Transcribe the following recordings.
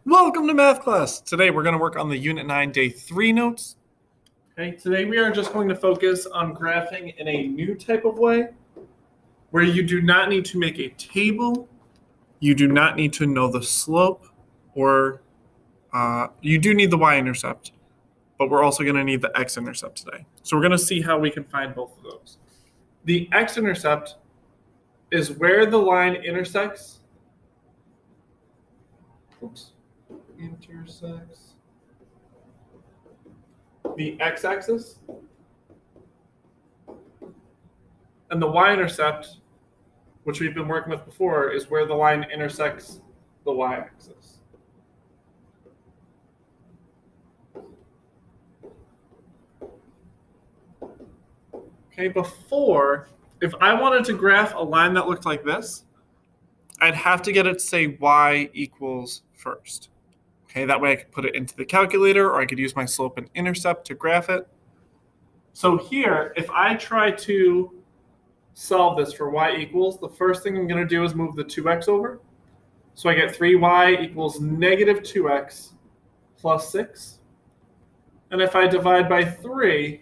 Welcome to math class. Today we're going to work on the Unit 9 Day 3 notes. Okay, today we are just going to focus on graphing in a new type of way where you do not need to make a table, you do not need to know the slope, or you do need the y-intercept, but we're also going to need the x-intercept today. So we're going to see how we can find both of those. The x-intercept is where the line intersects the x-axis, and the y-intercept, which we've been working with before, is where the line intersects the y-axis. Okay, before, if I wanted to graph a line that looked like this, I'd have to get it to say y equals first. Okay, that way I could put it into the calculator, or I could use my slope and intercept to graph it. So here, if I try to solve this for y equals, the first thing I'm going to do is move the 2x over. So I get 3y equals negative 2x plus 6. And if I divide by 3,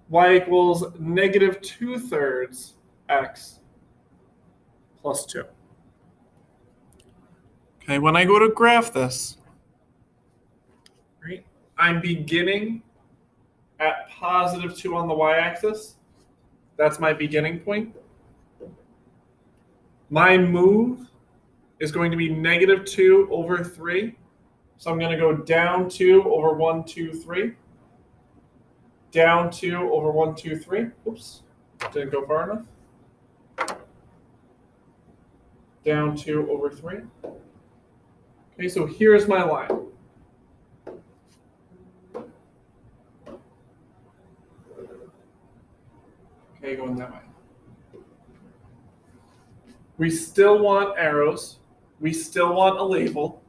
y equals negative 2/3 x plus 2. Okay, when I go to graph this, right, I'm beginning at positive 2 on the y-axis. That's my beginning point. My move is going to be negative 2 over 3. So I'm going to go down 2 over 1, 2, 3. Down 2 over 1, 2, 3. Oops, didn't go far enough. Down 2 over 3. Okay, so here's my line. Okay, going that way. We still want arrows. We still want a label.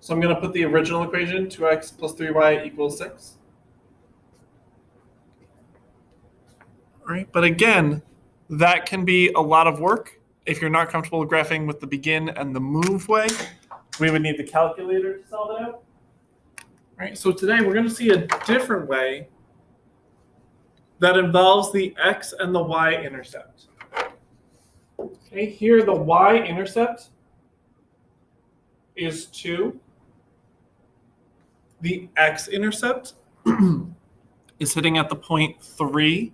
So I'm going to put the original equation, 2x plus 3y equals 6. All right, but again, that can be a lot of work. If you're not comfortable graphing with the begin and the move way, we would need the calculator to solve it out. All right, so today we're going to see a different way that involves the x and the y-intercept. Okay, here the y-intercept is 2. The x-intercept is hitting at the point 3,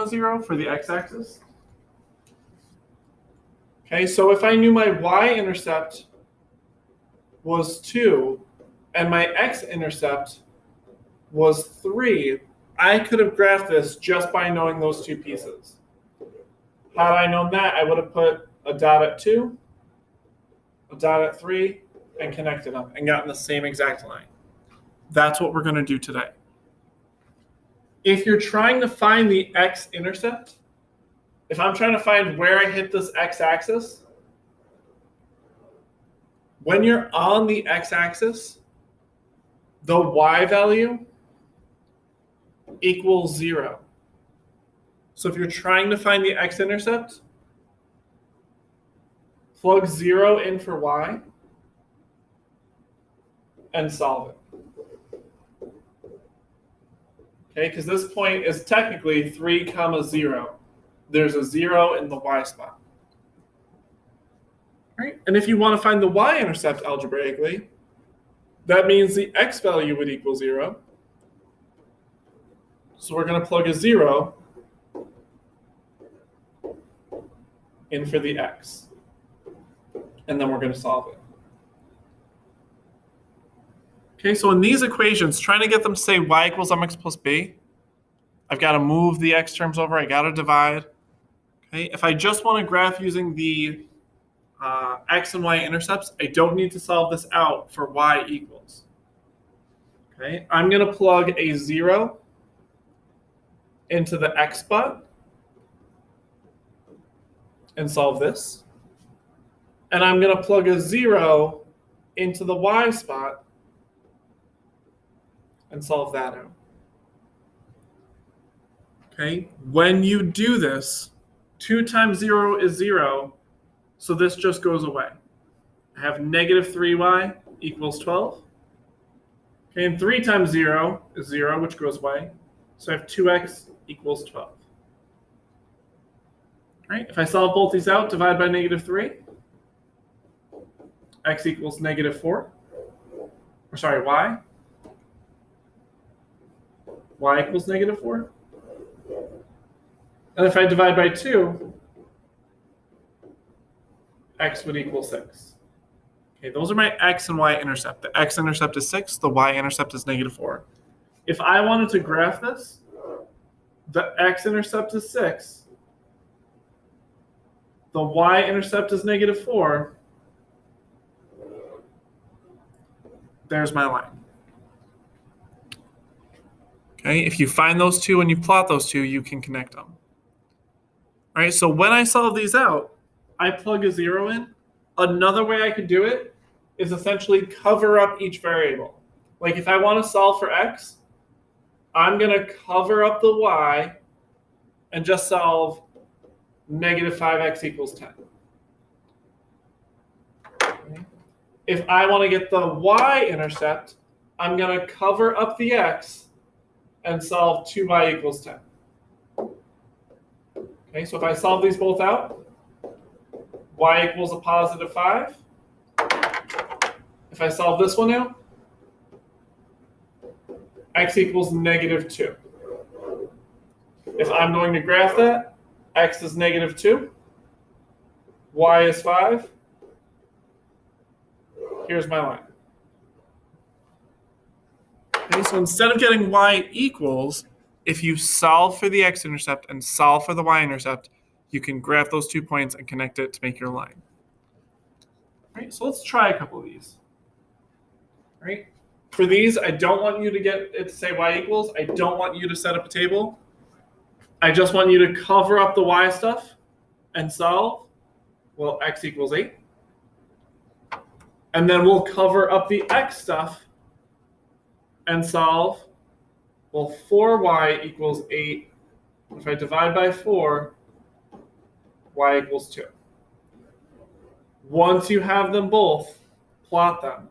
0 for the x-axis. Okay, so if I knew my y-intercept was 2 and my x-intercept was 3, I could have graphed this just by knowing those two pieces. Had I known that, I would have put a dot at 2, a dot at 3, and connected them and gotten the same exact line. That's what we're going to do today. If you're trying to find the x-intercept, if I'm trying to find where I hit this x-axis, when you're on the x-axis, the y value equals 0. So if you're trying to find the x-intercept, plug 0 in for y and solve it. Okay, because this point is technically 3, 0. There's a 0 in the y spot. All right, and if you want to find the y-intercept algebraically, that means the x value would equal 0. So we're going to plug a 0 in for the x. And then we're going to solve it. Okay, so in these equations, trying to get them to say y equals mx plus b, I've got to move the x terms over. I got to divide. Okay, if I just want to graph using the x and y intercepts, I don't need to solve this out for y equals. Okay, I'm going to plug a 0 into the x spot and solve this. And I'm going to plug a 0 into the y spot and solve that out. Okay, when you do this, 2 times 0 is 0, so this just goes away. I have negative 3y equals 12. Okay, and 3 times 0 is 0, which goes away. So I have 2x equals 12. Right? If I solve both these out, divide by negative 3, x equals negative 4. Or sorry, y. Y equals negative 4. And if I divide by 2, x would equal 6. Okay, those are my x and y intercept. The x-intercept is 6. The y-intercept is negative 4. If I wanted to graph this, the x-intercept is 6. The y-intercept is negative 4. There's my line. Okay, if you find those two and you plot those two, you can connect them. All right, so when I solve these out, I plug a 0 in. Another way I could do it is essentially cover up each variable. Like if I want to solve for x, I'm going to cover up the y and just solve negative 5x equals 10. Okay. If I want to get the y-intercept, I'm going to cover up the x and solve 2y equals 10. Okay, so if I solve these both out, y equals a positive 5. If I solve this one out, x equals negative 2. If I'm going to graph that, x is negative 2, y is 5. Here's my line. Okay, so instead of getting y equals, if you solve for the x-intercept and solve for the y-intercept, you can graph those 2 points and connect it to make your line. All right, so let's try a couple of these. All right, for these, I don't want you to get it to say y equals. I don't want you to set up a table. I just want you to cover up the y stuff and solve. Well, x equals 8. And then we'll cover up the x stuff and solve. Well, 4y equals 8. If I divide by 4, y equals 2. Once you have them both, plot them.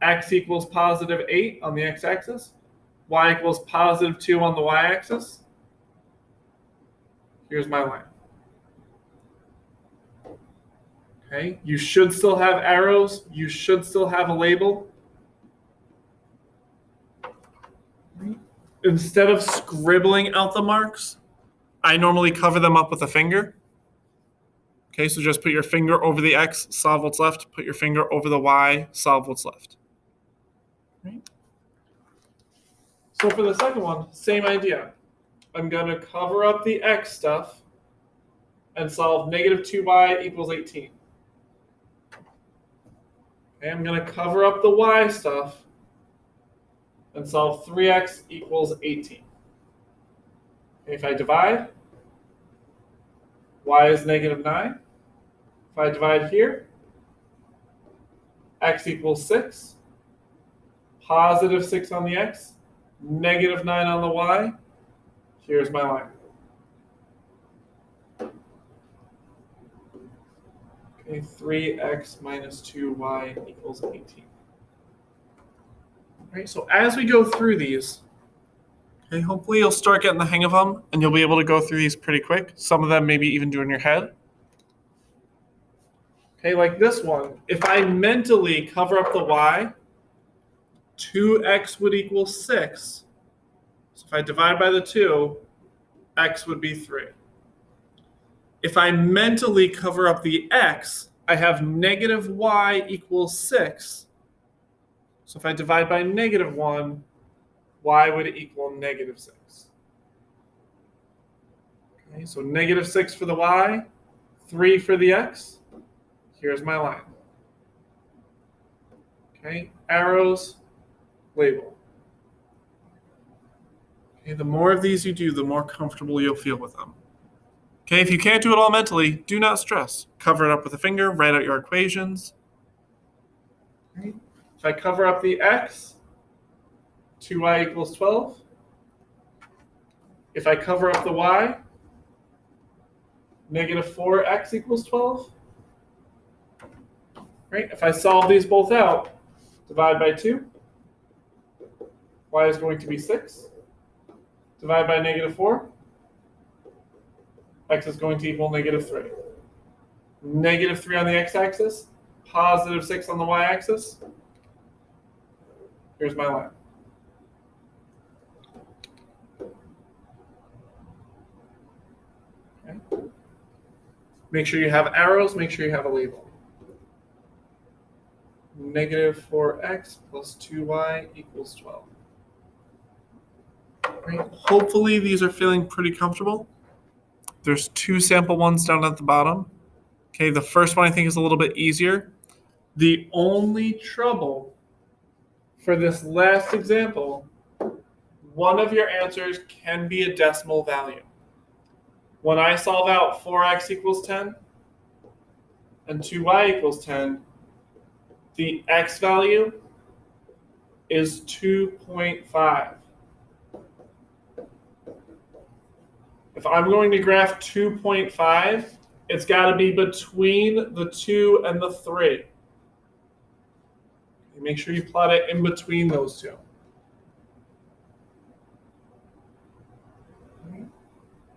X equals positive 8 on the x-axis. Y equals positive 2 on the y-axis. Here's my line. Okay, you should still have arrows. You should still have a label. Instead of scribbling out the marks, I normally cover them up with a finger. Okay, so just put your finger over the x, solve what's left. Put your finger over the y, solve what's left. Right? So for the second one, same idea. I'm going to cover up the x stuff and solve negative 2y equals 18. Okay, I'm going to cover up the y stuff and solve 3x equals 18. If I divide, y is negative 9. If I divide here, x equals 6. Positive 6 on the x, negative 9 on the y. Here's my line. Okay, 3x minus 2y equals 18. All right, so as we go through these, okay, hopefully you'll start getting the hang of them and you'll be able to go through these pretty quick. Some of them maybe even do in your head. Okay, like this one. If I mentally cover up the y, 2x would equal 6. So if I divide by the 2, x would be 3. If I mentally cover up the x, I have negative y equals 6. So if I divide by negative 1, y would equal negative 6. Okay, so negative 6 for the y, 3 for the x. Here's my line. Okay, arrows, label. Okay, the more of these you do, the more comfortable you'll feel with them. Okay, if you can't do it all mentally, do not stress. Cover it up with a finger, write out your equations. Okay. If I cover up the x, 2y equals 12. If I cover up the y, negative 4x equals 12. Right? If I solve these both out, divide by 2, y is going to be 6. Divide by -4, x is going to equal -3. -3 on the x-axis, +6 on the y-axis. Here's my line. Okay. Make sure you have arrows, make sure you have a label. -4x plus 2y equals 12. Right. Hopefully these are feeling pretty comfortable. There's 2 sample ones down at the bottom. Okay, the first one I think is a little bit easier. The only trouble for this last example, one of your answers can be a decimal value. When I solve out 4x equals 10 and 2y equals 10, the x value is 2.5. If I'm going to graph 2.5, it's got to be between the 2 and the 3. Make sure you plot it in between those two.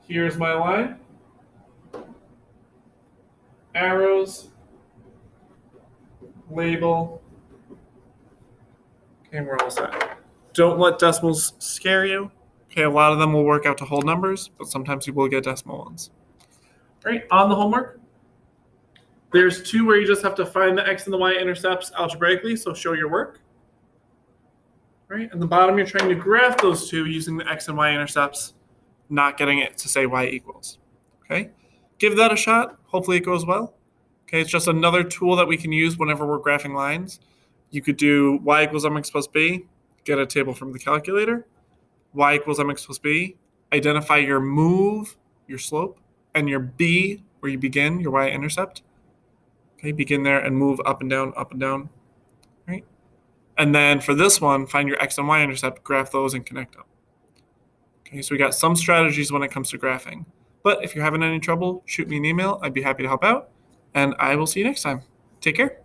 Here's my line. Arrows. Label. Okay, we're all set. Don't let decimals scare you. Okay, a lot of them will work out to whole numbers, but sometimes you will get decimal ones. All right, on the homework, there's 2 where you just have to find the x and the y intercepts algebraically, so show your work. Right, and the bottom you're trying to graph those 2 using the x and y intercepts, not getting it to say y equals. Okay, give that a shot. Hopefully it goes well. Okay, it's just another tool that we can use whenever we're graphing lines. You could do y equals mx plus b, get a table from the calculator. Y equals mx plus b, identify your move, your slope, and your b, where you begin, your y-intercept. Okay, begin there and move up and down, right? And then for this one, find your x and y-intercept, graph those, and connect them. Okay, so we got some strategies when it comes to graphing. But if you're having any trouble, shoot me an email. I'd be happy to help out. And I will see you next time. Take care.